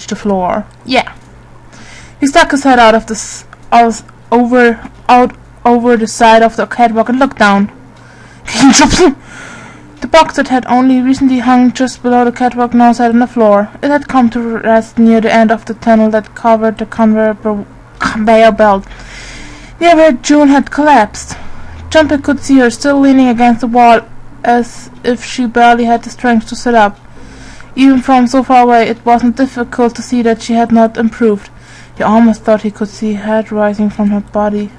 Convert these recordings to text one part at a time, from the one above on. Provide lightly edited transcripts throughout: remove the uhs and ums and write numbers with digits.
reach the floor. Yeah. He stuck his head out over the side of the catwalk and looked down. The box that had only recently hung just below the catwalk now sat on the floor. It had come to rest near the end of the tunnel that covered the conveyor belt, near where June had collapsed. Jumper could see her still leaning against the wall, as if she barely had the strength to sit up. Even from so far away, it wasn't difficult to see that she had not improved. He almost thought he could see hair rising from her body.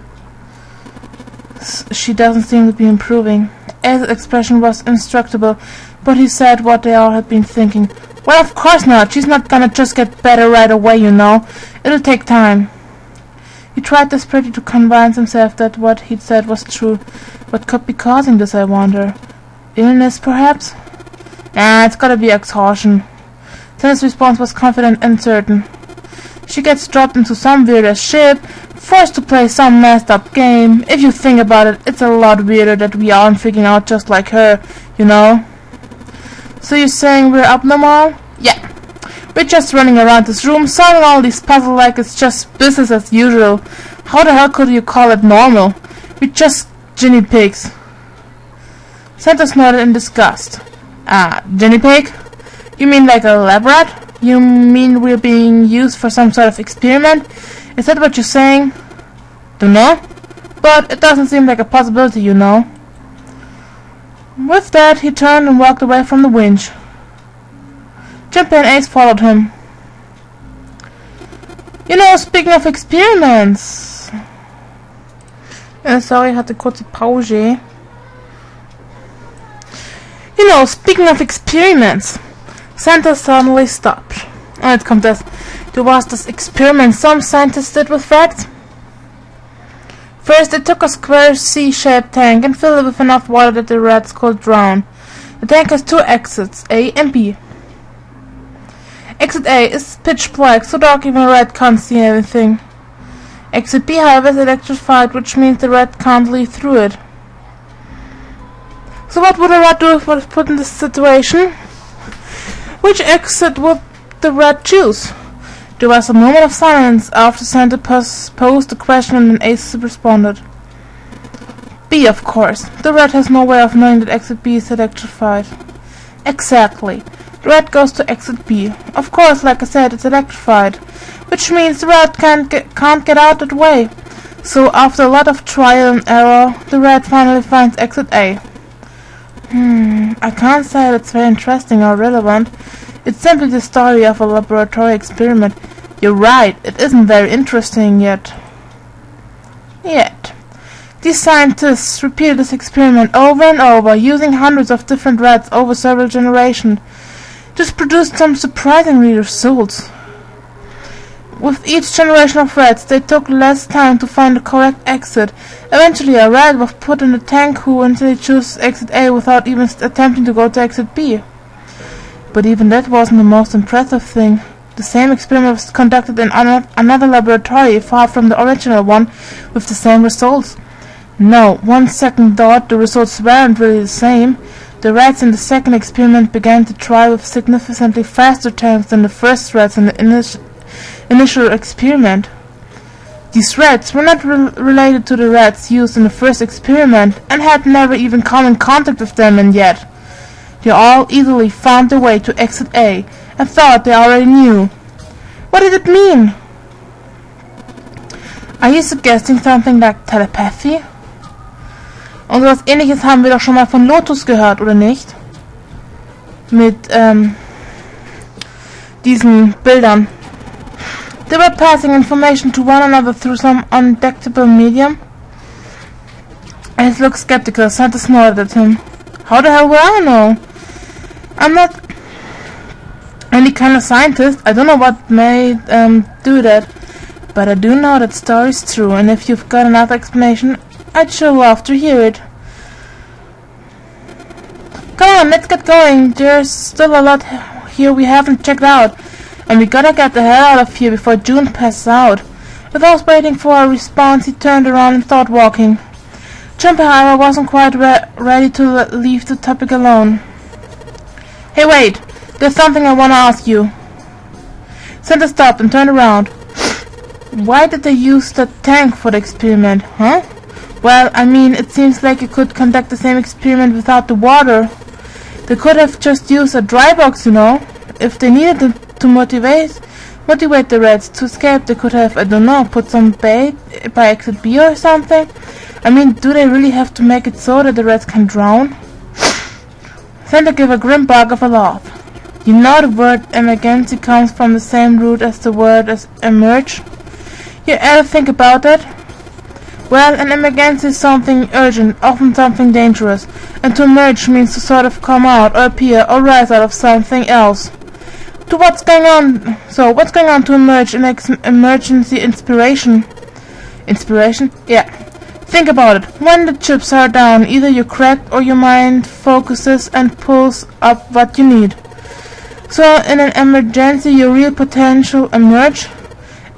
She doesn't seem to be improving. Ace's expression was indestructible, but he said what they all had been thinking. Well, of course not. She's not gonna just get better right away, you know. It'll take time. He tried desperately to convince himself that what he'd said was true. What could be causing this, I wonder? Illness, perhaps? Nah, it's gotta be exhaustion. Santa's response was confident and certain. She gets dropped into some weird-ass ship, forced to play some messed-up game. If you think about it, it's a lot weirder that we aren't freaking out just like her, you know? So you're saying we're abnormal? Yeah. We're just running around this room, solving all these puzzles like it's just business as usual. How the hell could you call it normal? We're just guinea pigs. Santa snorted in disgust. Guinea pig? You mean like a lab rat? You mean we're being used for some sort of experiment? Is that what you're saying? Dunno. But it doesn't seem like a possibility, you know. With that, he turned and walked away from the winch. Jumper and Ace followed him. You know, speaking of experiments... sorry, ich hatte kurze Pause. You know, speaking of experiments... Santa suddenly stopped. Und jetzt kommt das. Du warst das Experiment some scientists did with rats? First, they took a square C-shaped tank and filled it with enough water that the rats could drown. The tank has two exits, A and B. Exit A is pitch black, so dark even a rat can't see anything. Exit B, however, is electrified, which means the rat can't leave through it. So what would a rat do if it was put in this situation? Which exit would the rat choose? There was a moment of silence after Santa posed the question, and then Ace responded. B, of course. The rat has no way of knowing that exit B is electrified. Exactly. The rat goes to exit B. Of course, like I said, it's electrified, which means the rat can't get out that way. So after a lot of trial and error, the rat finally finds exit A. I can't say that it's very interesting or relevant. It's simply the story of a laboratory experiment. You're right, it isn't very interesting yet. These scientists repeated this experiment over and over, using hundreds of different rats over several generations. This produced some surprising results. With each generation of rats, they took less time to find the correct exit. Eventually, a rat was put in a tank who instantly chose exit A without even attempting to go to exit B. But even that wasn't the most impressive thing. The same experiment was conducted in another laboratory far from the original one, with the same results. No, 1 second thought, the results weren't really the same. The rats in the second experiment began to try with significantly faster tanks than the first rats in the initial experiment. These rats were not related to the rats used in the first experiment, and had never even come in contact with them, and yet they all easily found their way to exit A, and thought they already knew. What did it mean? Are you suggesting something like telepathy? Und sowas Ähnliches haben wir doch schon mal von Lotus gehört, oder nicht? Mit diesen Bildern. They were passing information to one another through some undetectable medium. Ace looked skeptical. Santa snorted at him. How the hell would I know? I'm not any kind of scientist. I don't know what made do that. But I do know that story's true, and if you've got another explanation, I'd sure love to hear it. Come on, let's get going. There's still a lot here we haven't checked out. And we gotta get the hell out of here before June passes out. Without waiting for a response, he turned around and started walking. Jumper, however, wasn't quite ready to leave the topic alone. Hey, wait! There's something I wanna ask you. Santa stopped and turned around. Why did they use the tank for the experiment, huh? Well, I mean, it seems like you could conduct the same experiment without the water. They could have just used a dry box, you know. If they needed to motivate the rats to escape, they could have, I don't know, put some bait by exit B or something. I mean, do they really have to make it so that the rats can drown? Santa gave a grim bark of a laugh. You know the word emergency comes from the same root as the word as emerge? You ever think about that? Well, an emergency is something urgent, often something dangerous, and to emerge means to sort of come out, or appear, or rise out of something else. To what's going on? So, what's going on to emerge in emergency inspiration? Inspiration? Yeah. Think about it. When the chips are down, either you're cracked or your mind focuses and pulls up what you need. So, in an emergency, your real potential emerge?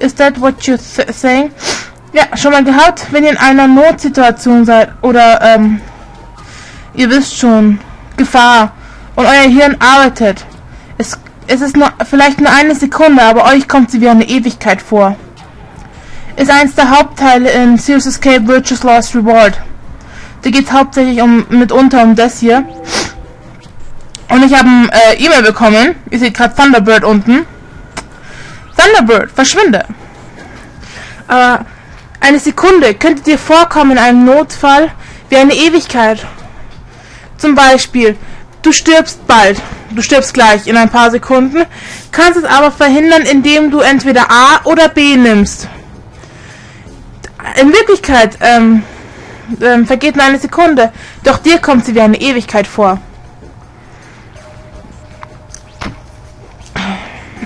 Is that what you're saying? Ja, schon mal gehabt, wenn ihr in einer Notsituation seid oder ihr wisst schon, Gefahr und euer Hirn arbeitet. Es ist nur, vielleicht nur eine Sekunde, aber euch kommt sie wie eine Ewigkeit vor. Ist eins der Hauptteile in Serious Escape Virtuous Lost Reward. Da geht es hauptsächlich mitunter um das hier. Und ich habe ein E-Mail bekommen. Ihr seht gerade Thunderbird unten. Thunderbird, verschwinde. Aber eine Sekunde könnte dir vorkommen in einem Notfall wie eine Ewigkeit. Zum Beispiel, du stirbst bald. Du stirbst gleich in ein paar Sekunden, kannst es aber verhindern, indem du entweder A oder B nimmst. In Wirklichkeit vergeht nur eine Sekunde, doch dir kommt sie wie eine Ewigkeit vor.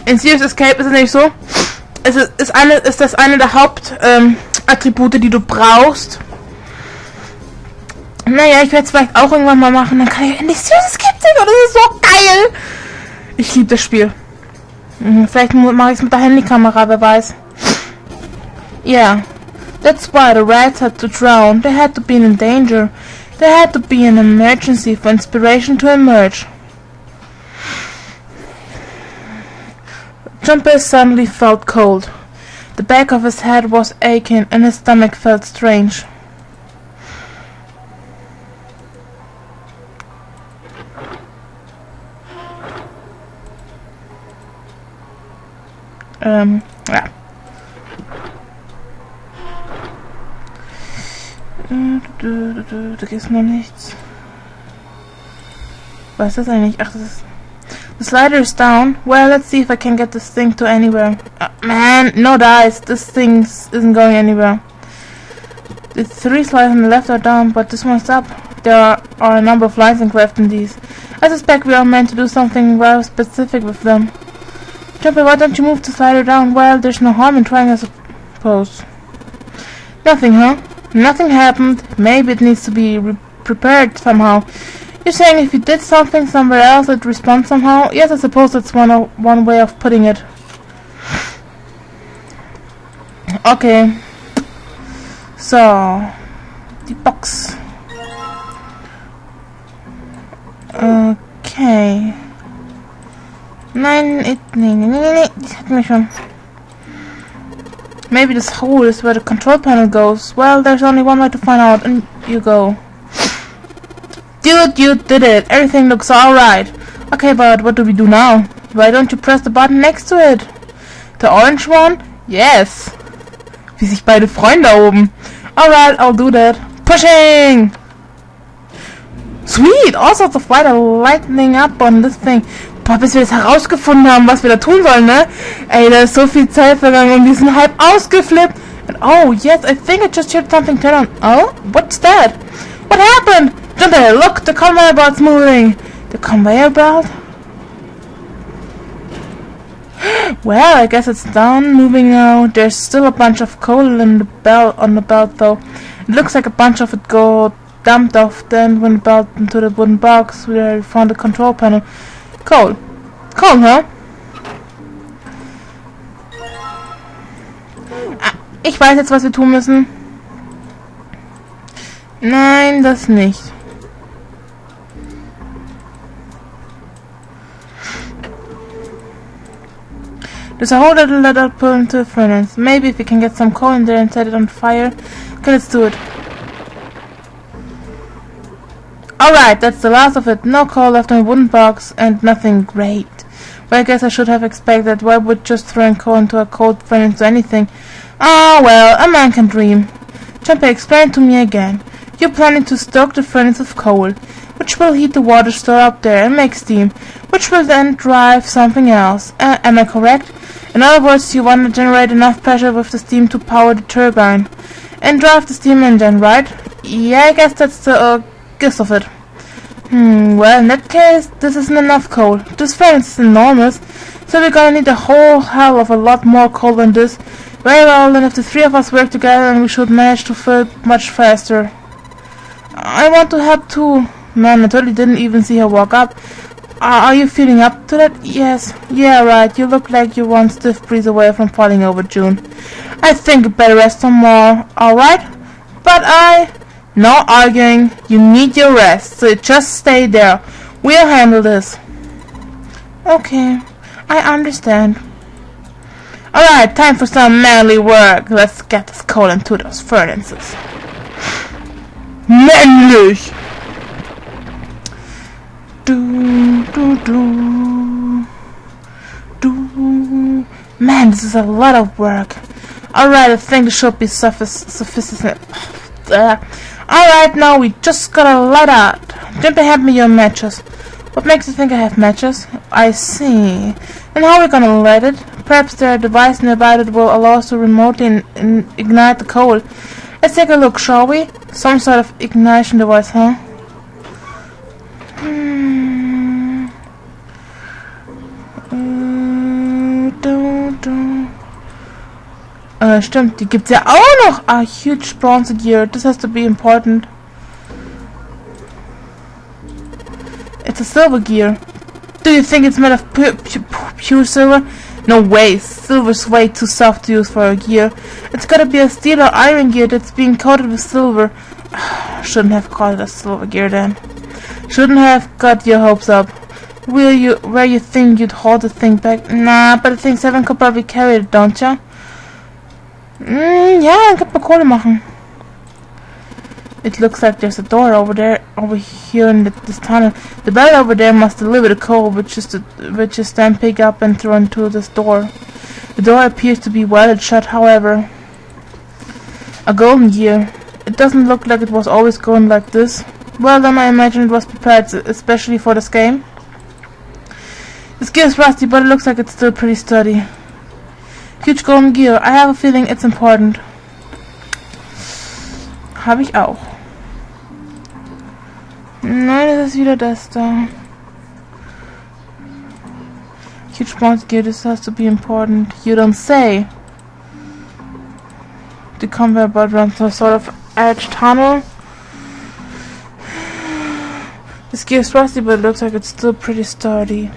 In Serious Escape ist es nämlich so, ist das eine der Hauptattribute, die du brauchst. Naja, ich werde es vielleicht auch irgendwann mal machen, dann kann ich endlich Serious Escape sehen, das ist so geil! Ich liebe das Spiel. Vielleicht mache ich es mit der Handykamera, wer weiß. Yeah, that's why the rats had to drown, they had to be in danger, there had to be an emergency for inspiration to emerge. Jumper suddenly felt cold. The back of his head was aching and his stomach felt strange. Ja. Da gibt's noch nichts. Was ist das eigentlich? Ach, das ist... The slider is down. Well, let's see if I can get this thing to anywhere. Man, no dice. This thing isn't going anywhere. The 3 slides on the left are down, but this one's up. There are a number of lines engraved in these. I suspect we are meant to do something rather specific with them. Jumper, why don't you move the slider down? Well, there's no harm in trying, I suppose. Nothing, huh? Nothing happened. Maybe it needs to be prepared somehow. You're saying if you did something somewhere else, it'd respond somehow? Yes, I suppose that's one way of putting it. Okay. So, die Box. Okay. Nein, nee, das hatten wir schon. Maybe this hole is where the control panel goes. Well, there's only one way to find out, and you go. Dude, you did it. Everything looks alright. Okay, but what do we do now? Why don't you press the button next to it? The orange one? Yes. Wie sich beide freuen da oben. Alright, I'll do that. Pushing! Sweet! All sorts of white are lighting up on this thing. Boah, bis wir das herausgefunden haben, was wir da tun sollen, ne? Ey, da ist so viel Zeit vergangen und wir sind halb ausgeflippt. And oh, yes, I think I just heard something turn on. Oh? What's that? What happened? Jumper, look, the conveyor belt's moving. The conveyor belt? Well, I guess it's done moving now. There's still a bunch of coal in the belt on the belt though. It looks like a bunch of it got dumped off then when belt into the wooden box where I found the control panel. Coal. Coal, huh? Ah, ich weiß jetzt, was wir tun müssen. Nein, das nicht. There's a hole that'll let out pull into the furnace. Maybe if we can get some coal in there and set it on fire. Okay, let's do it. Alright, that's the last of it. No coal left in a wooden box and nothing great. Well, I guess I should have expected that. Why would just throwing coal into a cold furnace do anything? Ah, well, a man can dream. Junpei, explain to me again. You're planning to stoke the furnace with coal, which will heat the water store up there and make steam, which will then drive something else. Am I correct? In other words, you want to generate enough pressure with the steam to power the turbine and drive the steam engine, right? Yeah, I guess that's the gist of it. Well, in that case, this isn't enough coal. This furnace is enormous, so we're gonna need a whole hell of a lot more coal than this. Very well, then if the three of us work together, then we should manage to fill it much faster. I want to help too. Man, I totally didn't even see her walk up. Are you feeling up to that? Yes. Yeah, right. You look like you're one stiff breeze away from falling over, June. I think you better rest some more. Alright? But no arguing. You need your rest, so just stay there. We'll handle this. Okay. I understand. Alright, time for some manly work. Let's get this coal into those furnaces. Männlich! Man, this is a lot of work. Alright, I think this should be sufficient. Alright, now we just gotta light out. Junpei, hand me your matches. What makes you think I have matches? I see. And how are we gonna light it? Perhaps there are devices nearby that will allow us to remotely ignite the coal. Let's take a look, shall we? Some sort of ignition device, huh? Stimmt, die gibt's ja auch noch. Ah, huge bronze gear. This has to be important. It's a silver gear. Do you think it's made of pure silver? No way. Silver's way too soft to use for a gear. It's gotta be a steel or iron gear that's being coated with silver. Shouldn't have called it a silver gear then. Shouldn't have got your hopes up. Where you think you'd hold the thing back? Nah, but I think 7 could probably carry it, don't ya? Ja, dann kann man Kohle machen. It looks like there's a door over here in this tunnel. The bell over there must deliver the coal, which is then picked up and thrown to this door. The door appears to be welded shut, however. A golden gear. It doesn't look like it was always going like this. Well, then I imagine it was prepared especially for this game. This gear is rusty, but it looks like it's still pretty sturdy. Huge golden gear. I have a feeling it's important. Habe ich auch. Nein, das ist wieder das da. Huge bronze gear. This has to be important. You don't say. The conveyor belt runs some sort of edge tunnel. This gear is rusty, but it looks like it's still pretty sturdy.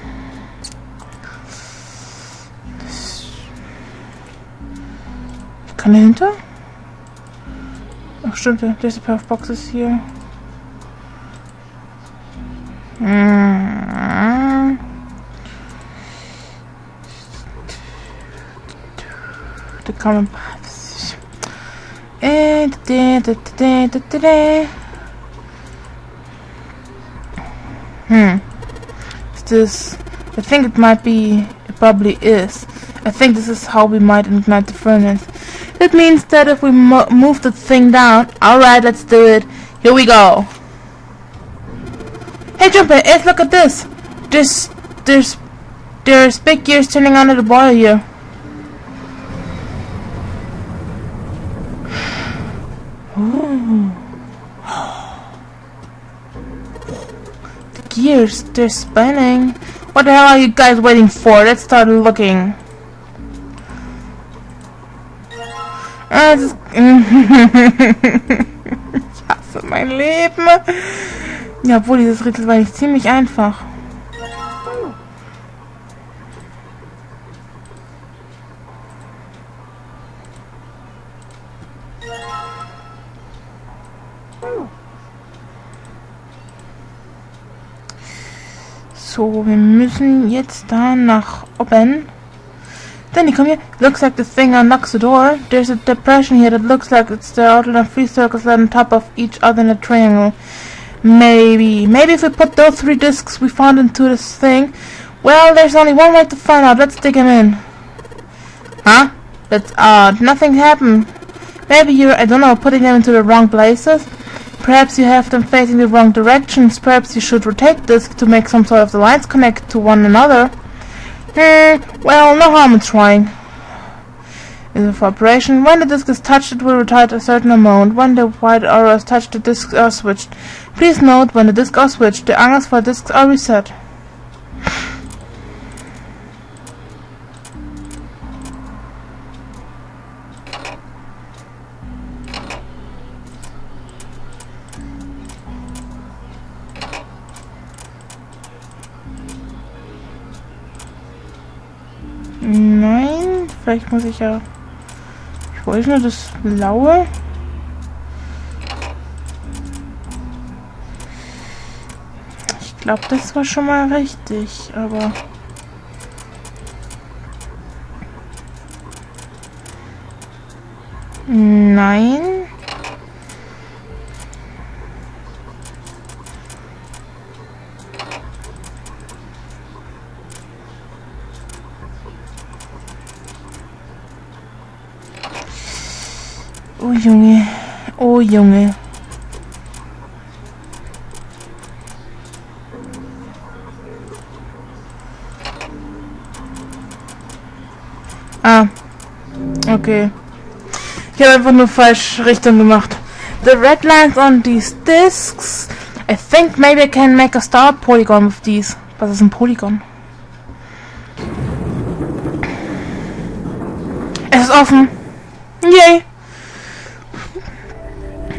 Kann dahinter? Ach stimmt, there's a pair of boxes here. The common paths. Is this? I think it might be. It probably is. I think this is how we might ignite the furnace. That means that if we move the thing down... Alright, let's do it. Here we go. Hey, Junpei, look at this. There's big gears turning under the boiler here. Ooh. The gears, they're spinning. What the hell are you guys waiting for? Let's start looking. Ich hasse mein Leben. Ja, obwohl dieses Rätsel war nicht ziemlich einfach. So, wir müssen jetzt da nach oben. Danny, come here. Looks like the thing unlocks the door. There's a depression here that looks like it's the outline of 3 circles on top of each other in a triangle. Maybe if we put those 3 discs we found into this thing, well, there's only one way to find out. Let's dig him in. Huh? That's odd. Nothing happened. Maybe you're, I don't know, putting them into the wrong places? Perhaps you have them facing the wrong directions. Perhaps you should rotate disc to make some sort of the lines connect to one another. Well, no harm in trying. In the operation, when the disc is touched, it will rotate a certain amount. When the white arrows touch, the discs are switched. Please note, when the discs are switched, the angles for discs are reset. Nein, vielleicht muss ich ja... Ich wollte nur das Blaue. Ich glaube, das war schon mal richtig, aber... Nein. Oh Junge, oh Junge. Ah, okay. Ich habe einfach nur falsch Richtung gemacht. The red lines on these discs. I think maybe I can make a star polygon with these. Was ist ein Polygon? Es ist offen. Yay!